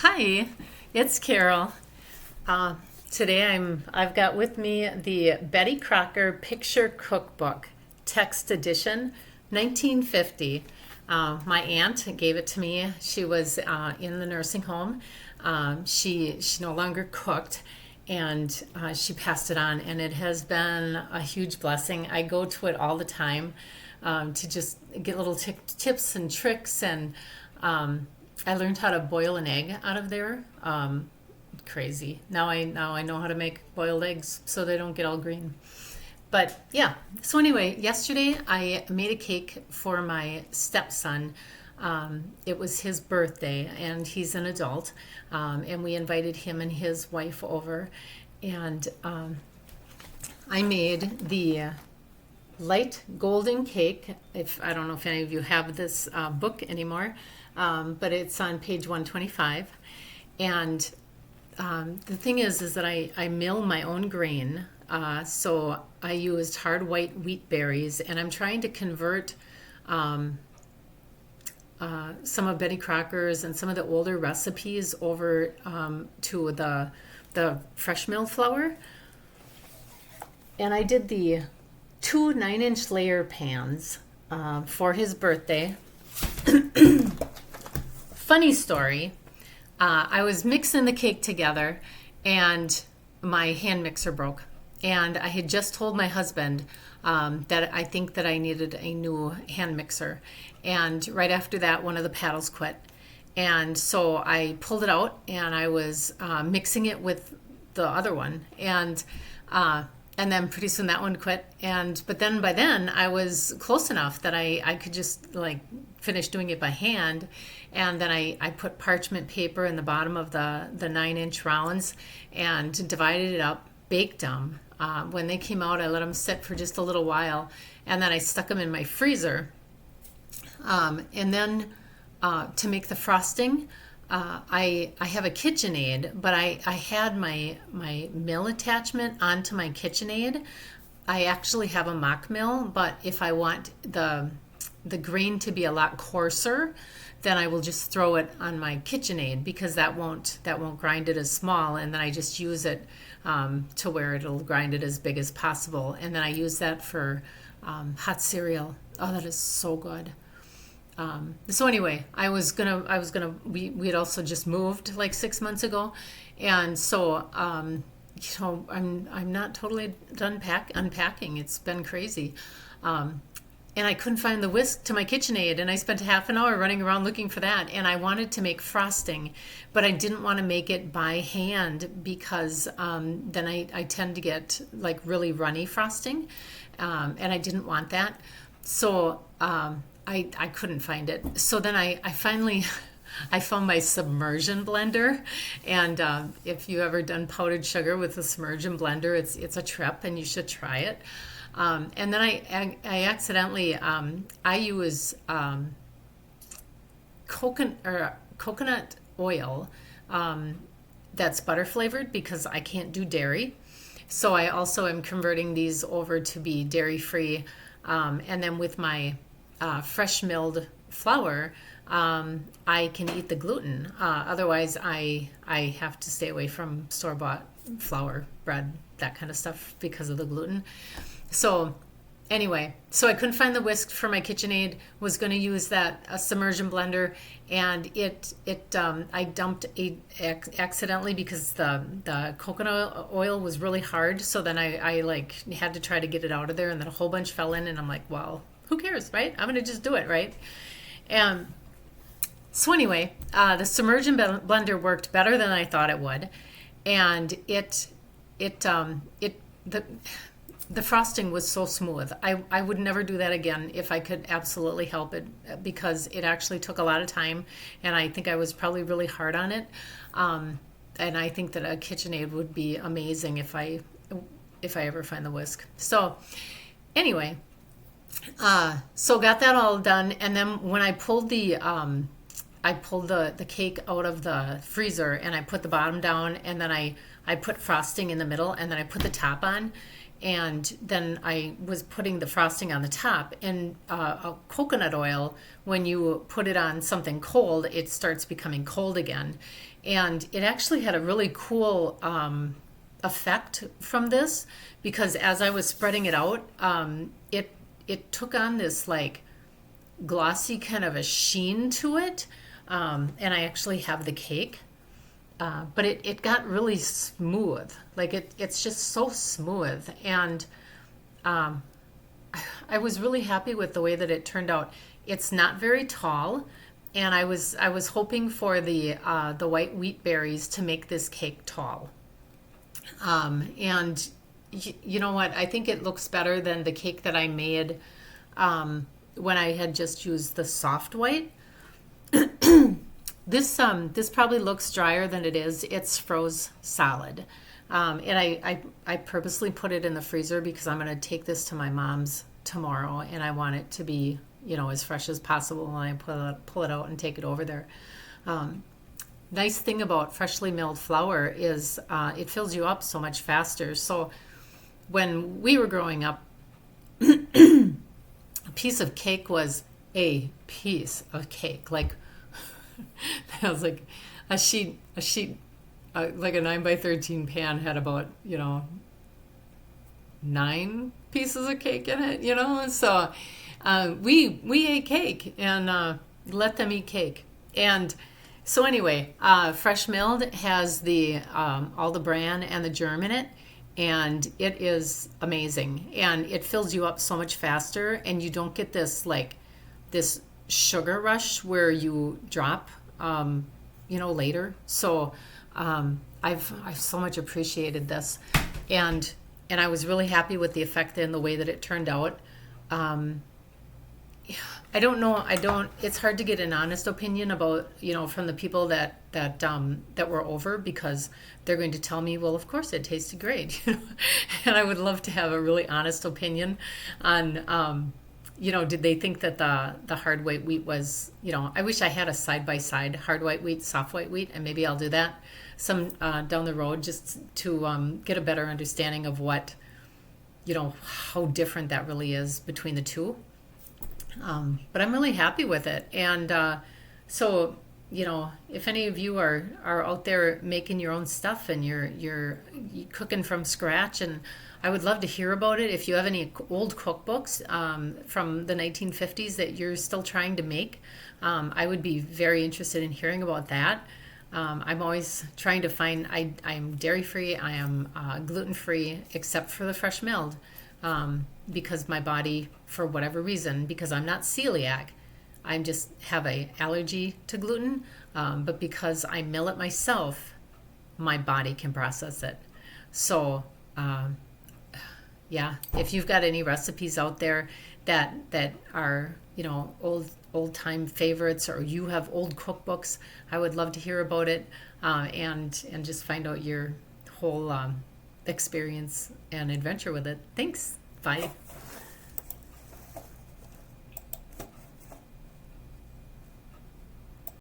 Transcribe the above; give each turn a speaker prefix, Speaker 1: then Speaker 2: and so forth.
Speaker 1: Hi, it's Carol. Uh, Today I've got with me the Betty Crocker Picture Cookbook, text edition, 1950. My aunt gave it to me. She was in the nursing home. She no longer cooked, and she passed it on, and it has been a huge blessing. I go to it all the time to just get little tips and tricks, and I learned how to boil an egg out of there. Crazy. Now I know how to make boiled eggs so they don't get all green. But yeah. So anyway, yesterday I made a cake for my stepson. It was his birthday, and he's an adult. And we invited him and his wife over, and I made the light golden cake. If I don't know if any of you have this book anymore, but it's on page 125. And the thing is that I mill my own grain. So I used hard white wheat berries, and I'm trying to convert some of Betty Crocker's and some of the older recipes over to the fresh milled flour. And I did the two 9-inch layer pans for his birthday. Funny story. I was mixing the cake together, and my hand mixer broke. And I had just told my husband that I think that I needed a new hand mixer. And right after that, one of the paddles quit. And so I pulled it out, and I was mixing it with the other one. And then pretty soon that one quit. But then by then I was close enough that I could just like finish doing it by hand. And then I put parchment paper in the bottom of the 9-inch rounds and divided it up, baked them. When they came out, I let them sit for just a little while, and then I stuck them in my freezer. And then to make the frosting, I have a KitchenAid, but I had my mill attachment onto my KitchenAid. I actually have a mock mill, but if I want the grain to be a lot coarser, then I will just throw it on my KitchenAid, because that won't grind it as small, and then I just use it to where it'll grind it as big as possible, and then I use that for hot cereal. Oh, that is so good. So anyway, we had also just moved like 6 months ago, and so I'm not totally done unpacking. It's been crazy. And I couldn't find the whisk to my KitchenAid, and I spent half an hour running around looking for that. And I wanted to make frosting, but I didn't want to make it by hand, because then I tend to get like really runny frosting, and I didn't want that. So I couldn't find it. So then I finally I found my submersion blender, and if you ever done powdered sugar with a submersion blender, it's a trip, and you should try it. And then I accidentally I use coconut oil that's butter flavored, because I can't do dairy. So I also am converting these over to be dairy free. And then with my fresh milled flour, I can eat the gluten. Otherwise, I have to stay away from store bought flour, bread, that kind of stuff, because of the gluten. So anyway, so I couldn't find the whisk for my KitchenAid, was going to use that submersion blender, and I dumped accidentally, because the coconut oil was really hard. So then I like had to try to get it out of there, and then a whole bunch fell in, and I'm like, well, who cares, right? I'm going to just do it, right? And so anyway, the submersion blender worked better than I thought it would, and the frosting was so smooth. I would never do that again if I could absolutely help it, because it actually took a lot of time, and I think I was probably really hard on it. And I think that a KitchenAid would be amazing if I ever find the whisk. So anyway, so got that all done, and then when I pulled the cake out of the freezer, and I put the bottom down, and then I put frosting in the middle, and then I put the top on. and then I was putting the frosting on the top. And coconut oil, when you put it on something cold, it starts becoming cold again. And it actually had a really cool effect from this, because as I was spreading it out, it took on this like glossy kind of a sheen to it. And I actually have the cake. But it got really smooth. Like it's just so smooth. And I was really happy with the way that it turned out. It's not very tall, and I was hoping for the white wheat berries to make this cake tall. And you know what? I think it looks better than the cake that I made when I had just used the soft white. This probably looks drier than it is. It's froze solid. And I purposely put it in the freezer because I'm going to take this to my mom's tomorrow, and I want it to be, as fresh as possible when I pull it out and take it over there. Nice thing about freshly milled flour is it fills you up so much faster. So when we were growing up, a piece of cake was a piece of cake. Like, that was like a sheet, like a 9 by 13 pan had about, 9 pieces of cake in it. So we ate cake and let them eat cake. And so anyway, fresh milled has the all the bran and the germ in it, and it is amazing. And it fills you up so much faster, and you don't get this sugar rush where you drop, later. So I've so much appreciated this, and I was really happy with the effect and the way that it turned out. I don't know. It's hard to get an honest opinion about, from the people that were over, because they're going to tell me, well, of course it tasted great, and I would love to have a really honest opinion on, did they think that the hard white wheat was, I wish I had a side by side hard white wheat, soft white wheat, and maybe I'll do that some down the road, just to get a better understanding of what, how different that really is between the two. But I'm really happy with it. And so, if any of you are out there making your own stuff and you're cooking from scratch, and I would love to hear about it. If you have any old cookbooks from the 1950s that you're still trying to make, I would be very interested in hearing about that. I'm always trying to find, I'm dairy free, I am gluten free, except for the fresh milled. Because my body, for whatever reason, because I'm not celiac, I just have a allergy to gluten. But because I mill it myself, my body can process it. So, yeah, if you've got any recipes out there that are, old time favorites, or you have old cookbooks, I would love to hear about it, and just find out your whole experience and adventure with it. Thanks. Bye.